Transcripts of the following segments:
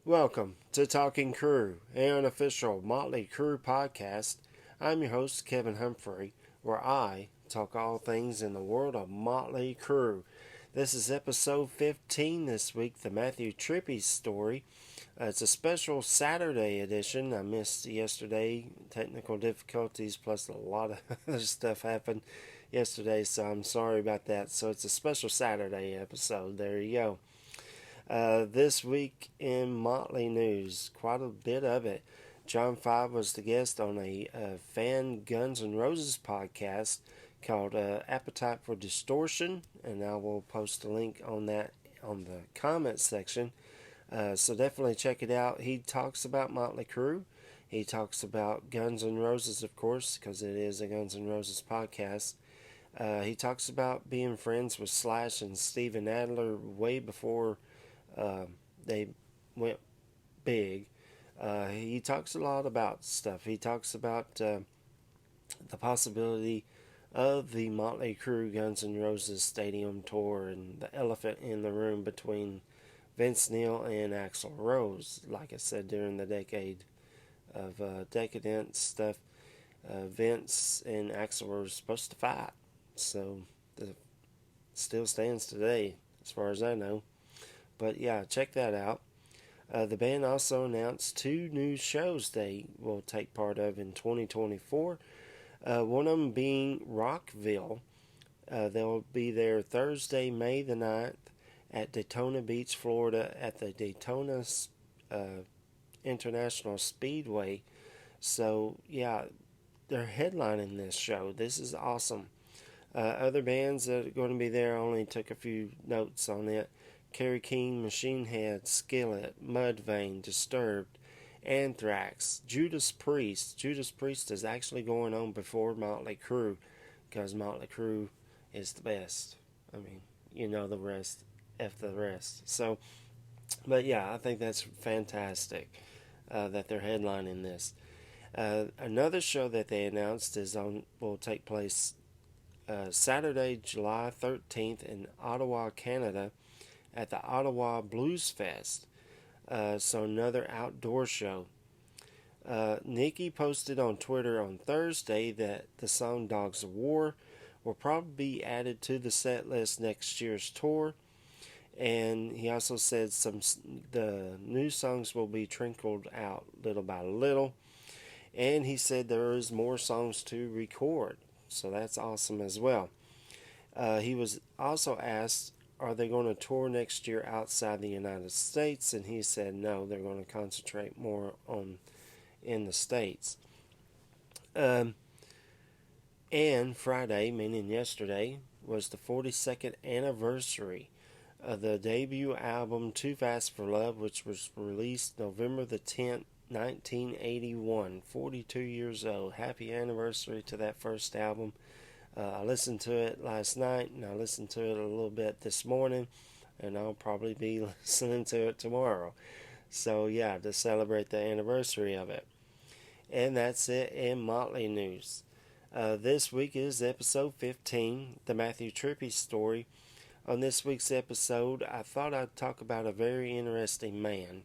Welcome to Talking Crue, an unofficial Motley Crue podcast. I'm your host, Kevin Humphrey, where I talk all things in the world of Motley Crue. This is episode 15 this week, the Matthew Trippy story. It's a special Saturday edition. I missed yesterday, technical difficulties, plus a lot of other stuff happened yesterday, so I'm sorry about that. So it's a special Saturday episode. There you go. This week in Motley news, quite a bit of it. John Five was the guest on a fan Guns N' Roses podcast called Appetite for Distortion, and I will post a link on that on the comment section. So definitely check it out. He talks about Motley Crue. He talks about Guns N' Roses, of course, because it is a Guns N' Roses podcast. He talks about being friends with Slash and Steven Adler way before they went big. He talks a lot about stuff. He talks about the possibility of the Motley Crue Guns N' Roses stadium tour and the elephant in the room between Vince Neil and Axl Rose. Like I said, during the decade of decadence stuff, Vince and Axl were supposed to fight. So it still stands today, as far as I know. But yeah, check that out. The band also announced 2 new shows they will take part of in 2024. One of them being Rockville. They'll be there Thursday, May the 9th at Daytona Beach, Florida at the Daytona International Speedway. So yeah, they're headlining this show. This is awesome. Other bands that are going to be there, I only took a few notes on it. Kerry King, Machine Head, Skillet, Mudvayne, Disturbed, Anthrax, Judas Priest. Judas Priest is actually going on before Motley Crue because Motley Crue is the best. I mean, you know the rest, F the rest. So, but yeah, I think that's fantastic that they're headlining this. Another show that they announced will take place Saturday, July 13th in Ottawa, Canada, at the Ottawa Blues Fest. So another outdoor show. Nikki posted on Twitter on Thursday that the song Dogs of War will probably be added to the set list next year's tour. And he also said the new songs will be trickled out little by little. And he said there is more songs to record. So that's awesome as well. He was also asked, are they going to tour next year outside the United States? And he said no, they're going to concentrate more on in the States. And Friday, meaning yesterday, was the 42nd anniversary of the debut album Too Fast for Love, which was released November the 10th, 1981. 42 years old. Happy anniversary to that first album. I listened to it last night, and I listened to it a little bit this morning, and I'll probably be listening to it tomorrow. So yeah, to celebrate the anniversary of it. And that's it in Motley news. This week is episode 15, the Matthew Trippy story. On this week's episode, I thought I'd talk about a very interesting man.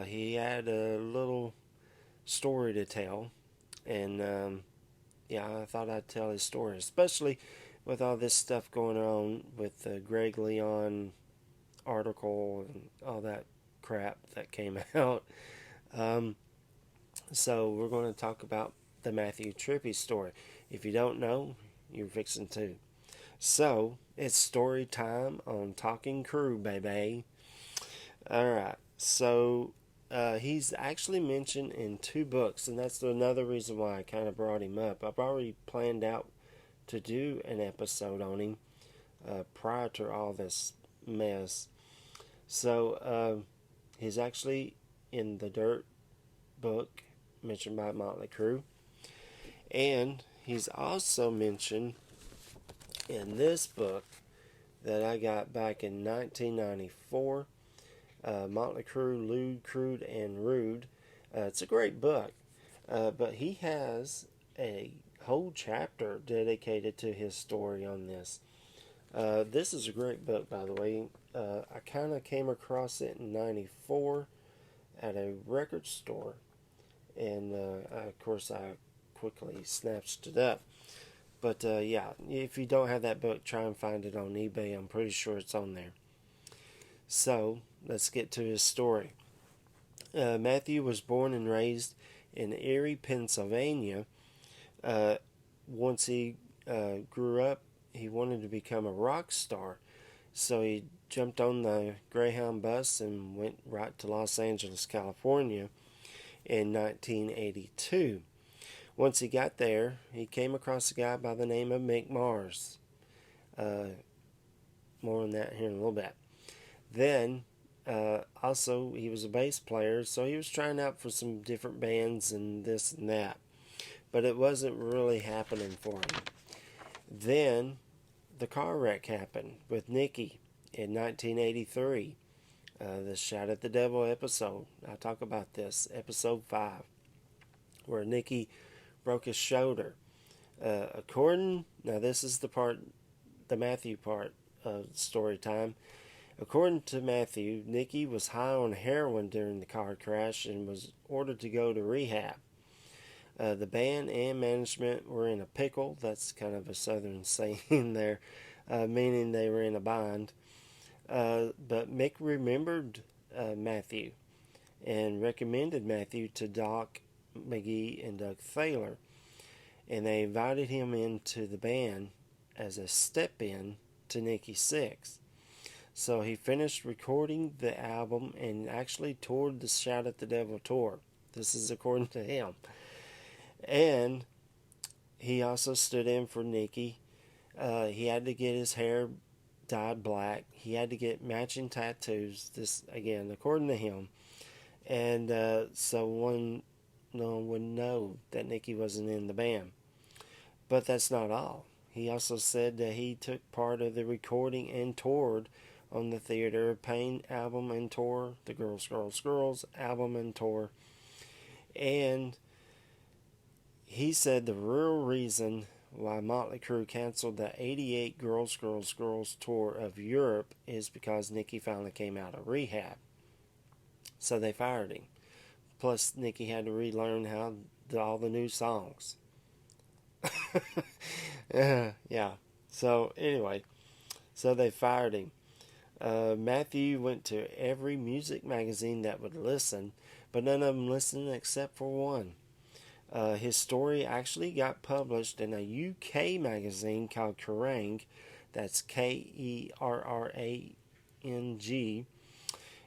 He had a little story to tell, and yeah, I thought I'd tell his story, especially with all this stuff going on with the Greg Leon article and all that crap that came out. So we're going to talk about the Matthew Trippy story. If you don't know, you're fixing to. So it's story time on Talking Crue, baby. All right. So he's actually mentioned in 2 books, and that's another reason why I kind of brought him up. I've already planned out to do an episode on him prior to all this mess. So he's actually in the Dirt book mentioned by Motley Crue, and he's also mentioned in this book that I got back in 1994. Motley Crue, Lewd, Crude, and Rude. It's a great book, but he has a whole chapter dedicated to his story on this. This is a great book, by the way. I kind of came across it in 94, at a record store, and of course I quickly snatched it up. But yeah, if you don't have that book, try and find it on eBay. I'm pretty sure it's on there. So let's get to his story. Matthew was born and raised in Erie, Pennsylvania. Once he grew up, he wanted to become a rock star. So he jumped on the Greyhound bus and went right to Los Angeles, California in 1982. Once he got there, he came across a guy by the name of Mick Mars. More on that here in a little bit. Then, also, he was a bass player, so he was trying out for some different bands and this and that. But it wasn't really happening for him. Then, the car wreck happened with Nicky in 1983. The Shout at the Devil episode. I talk about this, episode 5, where Nicky broke his shoulder. Now this is the Matthew part of story time. According to Matthew, Nicky was high on heroin during the car crash and was ordered to go to rehab. The band and management were in a pickle. That's kind of a southern saying there, meaning they were in a bind. But Mick remembered Matthew and recommended Matthew to Doc McGee and Doug Thaler, and they invited him into the band as a step-in to Nicky Sixx. So he finished recording the album and actually toured the Shout at the Devil tour. This is according to him. And he also stood in for Nicky. He had to get his hair dyed black. He had to get matching tattoos. This, again, according to him. And so no one would know that Nicky wasn't in the band. But that's not all. He also said that he took part of the recording and toured on the Theater of Pain album and tour, the Girls, Girls, Girls album and tour. And he said the real reason why Motley Crue canceled the 88 Girls, Girls, Girls tour of Europe is because Nicky finally came out of rehab. So they fired him. Plus, Nicky had to relearn all the new songs. Yeah. So, anyway. So they fired him. Matthew went to every music magazine that would listen, but none of them listened except for one. His story actually got published in a UK magazine called Kerrang. That's Kerrang.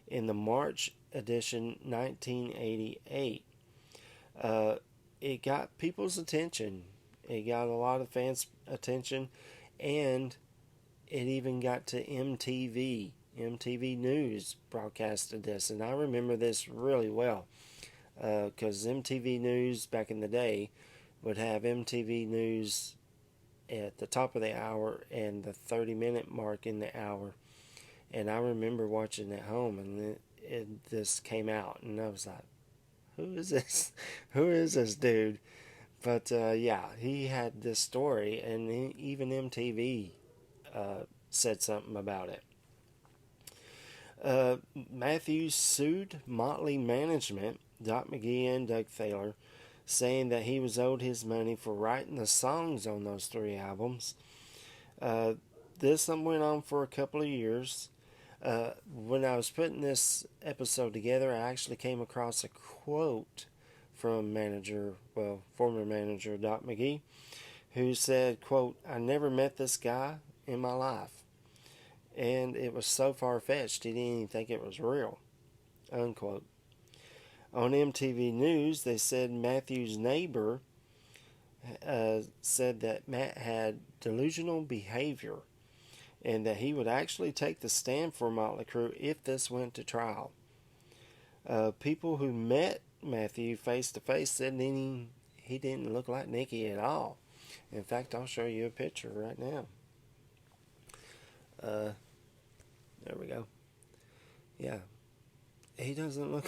In the March edition 1988. It got people's attention. It got a lot of fans' attention, and it even got to MTV. MTV News broadcasted this, and I remember this really well because MTV News back in the day would have MTV News at the top of the hour and the 30-minute mark in the hour. And I remember watching at home, and this came out, and I was like, who is this? Who is this dude? But yeah, he had this story, and even MTV said something about it. Matthews sued Motley management, Doc McGee and Doug Thaler, saying that he was owed his money for writing the songs on those 3 albums. This went on for a couple of years. When I was putting this episode together, I actually came across a quote from former manager Doc McGee, who said, quote, "I never met this guy in my life. And it was so far-fetched, he didn't even think it was real," unquote. On MTV News, they said Matthew's neighbor said that Matt had delusional behavior and that he would actually take the stand for Motley Crue if this went to trial. People who met Matthew face-to-face said he didn't look like Nicky at all. In fact, I'll show you a picture right now. There we go. Yeah. He doesn't look...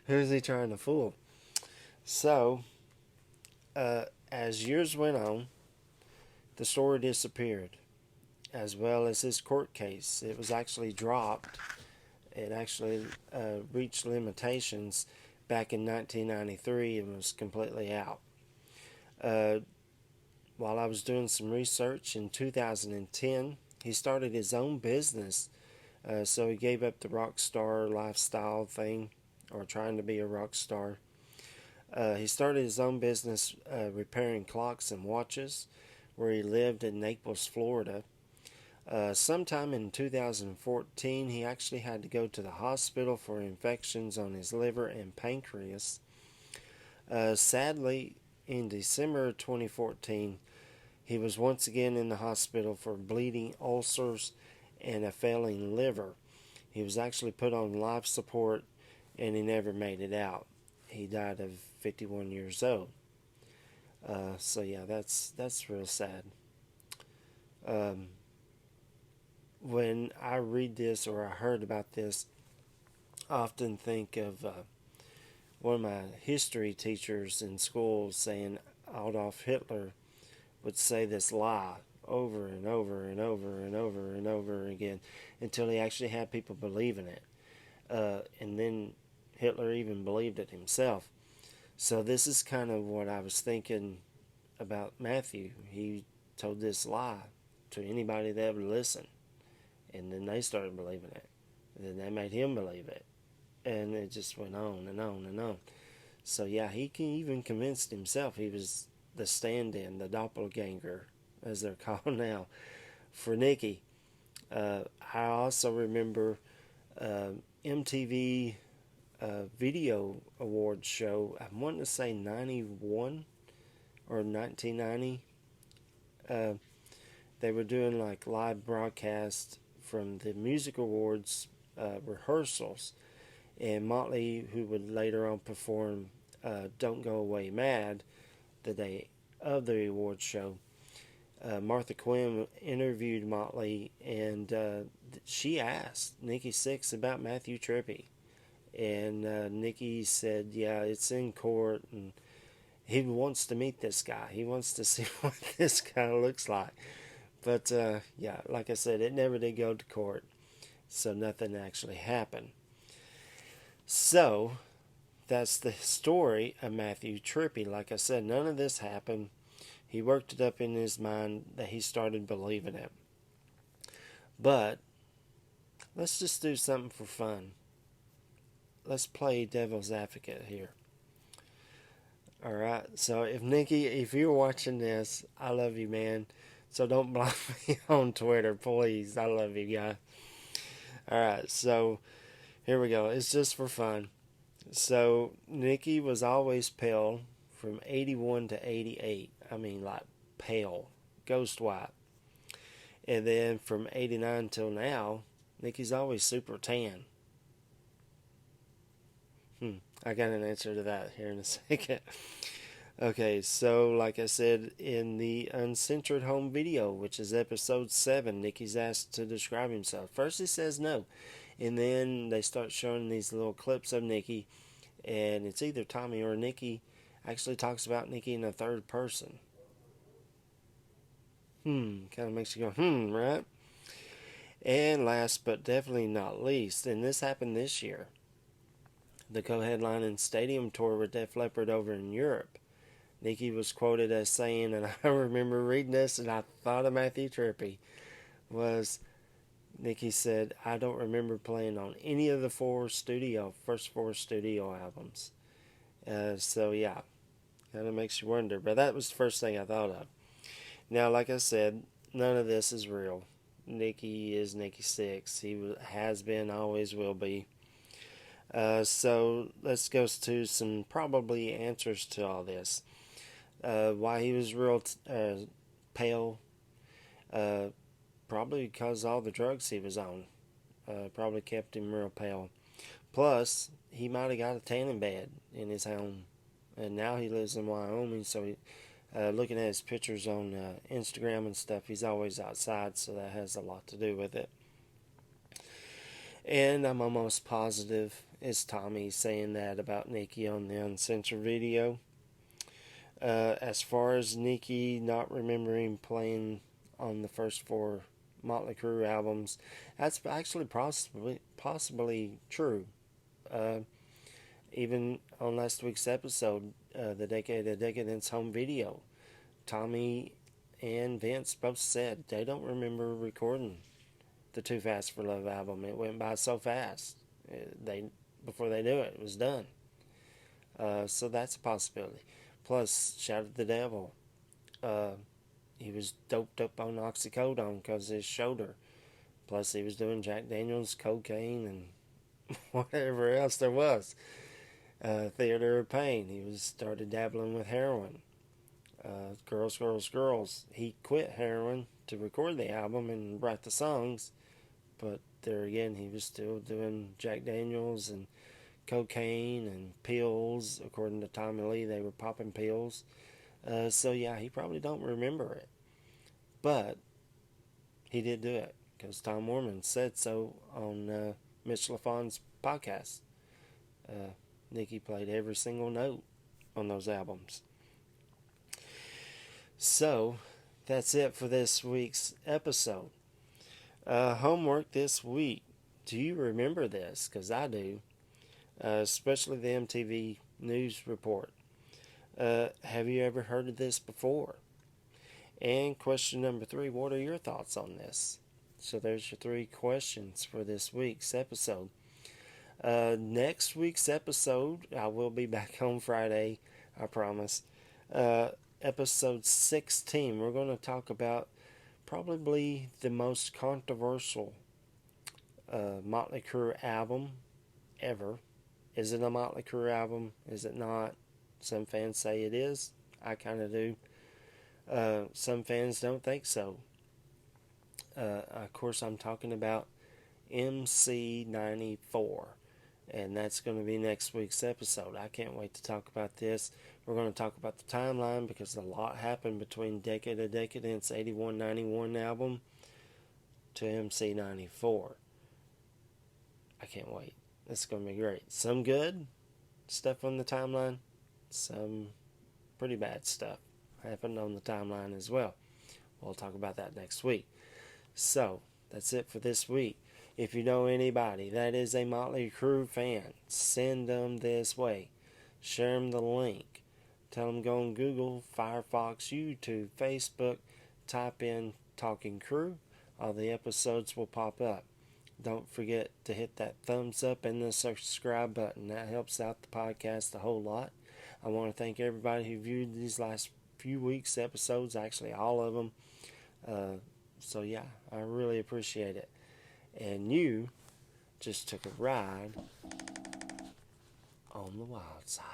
Who's he trying to fool? So, as years went on, the story disappeared, as well as his court case. It was actually dropped It actually reached limitations back in 1993 and was completely out. Uh, while I was doing some research in 2010, he started his own business. So he gave up the rock star lifestyle thing, or trying to be a rock star. He started his own business repairing clocks and watches, where he lived in Naples, Florida. Sometime in 2014, he actually had to go to the hospital for infections on his liver and pancreas. Sadly, in December 2014, he was once again in the hospital for bleeding ulcers and a failing liver. He was actually put on life support and he never made it out. He died of 51 years old. So yeah, that's real sad. When I read this or I heard about this, I often think of one of my history teachers in school saying Adolf Hitler would say this lie over and over and over and over and over again until he actually had people believing it. And then Hitler even believed it himself. So this is kind of what I was thinking about Matthew. He told this lie to anybody that would listen. And then they started believing it. And then they made him believe it. And it just went on and on and on. So yeah, he even convinced himself he was the stand-in, the doppelganger, as they're called now, for Nikki. I also remember MTV Video Awards show. I'm wanting to say 91 or 1990. They were doing like live broadcast from the music awards rehearsals, and Motley, who would later on perform "Don't Go Away Mad" the day of the awards show, Martha Quinn interviewed Motley, and she asked Nikki Sixx about Matthew Trippy. And Nikki said, yeah, it's in court, and he wants to meet this guy. He wants to see what this guy looks like. But, yeah, like I said, it never did go to court, so nothing actually happened. So, that's the story of Matthew Trippy. Like I said, none of this happened. He worked it up in his mind that he started believing it. But, let's just do something for fun. Let's play devil's advocate here. Alright, so if you're watching this, I love you, man. So don't block me on Twitter, please. I love you, guys. Alright, so here we go. It's just for fun. So Nikki was always pale from 81 to 88. I mean, like pale, ghost white. And then from 89 till now, Nikki's always super tan. I got an answer to that here in a second. Okay, so like I said, in the Uncensored Home Video, which is episode 7, Nikki's asked to describe himself. First he says no, and then they start showing these little clips of Nikki, and it's either Tommy or Nikki actually talks about Nikki in a third person. Kind of makes you go, right? And last but definitely not least, and this happened this year, the co-headlining stadium tour with Def Leppard over in Europe. Nikki was quoted as saying, and I remember reading this and I thought of Matthew Trippy, was Nikki said, I don't remember playing on any of the first four studio albums. So yeah, kind of makes you wonder. But that was the first thing I thought of. Now, like I said, none of this is real. Nikki is Nikki Sixx. He has been, always will be. So let's go to some probably answers to all this. Why he was real pale. Probably because all the drugs he was on. Probably kept him real pale. Plus, he might have got a tanning bed in his home. And now he lives in Wyoming, so looking at his pictures on Instagram and stuff, he's always outside, so that has a lot to do with it. And I'm almost positive it's Tommy saying that about Nikki on the Uncensored Video. As far as Nikki not remembering playing on the first four Motley Crue albums. That's actually possibly true. Uh, Even on last week's episode, the Decade of Decadence home video, Tommy and Vince both said they don't remember recording the Too Fast for Love album. It went by so fast. They Before they knew it, it was done. So that's a possibility. Plus, Shout at the Devil. Uh, he was doped up on oxycodone because of his shoulder. Plus, he was doing Jack Daniels, cocaine, and whatever else there was. Theater of Pain. He was started dabbling with heroin. Girls, Girls, Girls. He quit heroin to record the album and write the songs, but there again, he was still doing Jack Daniels and cocaine and pills. According to Tommy Lee, they were popping pills. So yeah, he probably don't remember it, but he did do it because Tom Worman said so on Mitch LaFon's podcast. Nicky played every single note on those albums. So that's it for this week's episode. Homework this week. Do you remember this? Because I do. Especially the MTV News report. Have you ever heard of this before? And question number 3, what are your thoughts on this? So there's your 3 questions for this week's episode. Next week's episode, I will be back on Friday, I promise. Episode 16, we're going to talk about probably the most controversial Motley Crue album ever. Is it a Motley Crue album? Is it not? Some fans say it is. I kind of do. Some fans don't think so. Of course, I'm talking about MC94. And that's going to be next week's episode. I can't wait to talk about this. We're going to talk about the timeline because a lot happened between Decade of Decadence 81-91 album to MC94. I can't wait. It's going to be great. Some good stuff on the timeline. Some pretty bad stuff happened on the timeline as well. We'll talk about that next week. So, that's it for this week. If you know anybody that is a Motley Crue fan, send them this way. Share them the link. Tell them go on Google, Firefox, YouTube, Facebook. Type in Talking Crue. All the episodes will pop up. Don't forget to hit that thumbs up and the subscribe button. That helps out the podcast a whole lot. I want to thank everybody who viewed these last few weeks' episodes. Actually, all of them. So yeah, I really appreciate it. And you just took a ride on the wild side.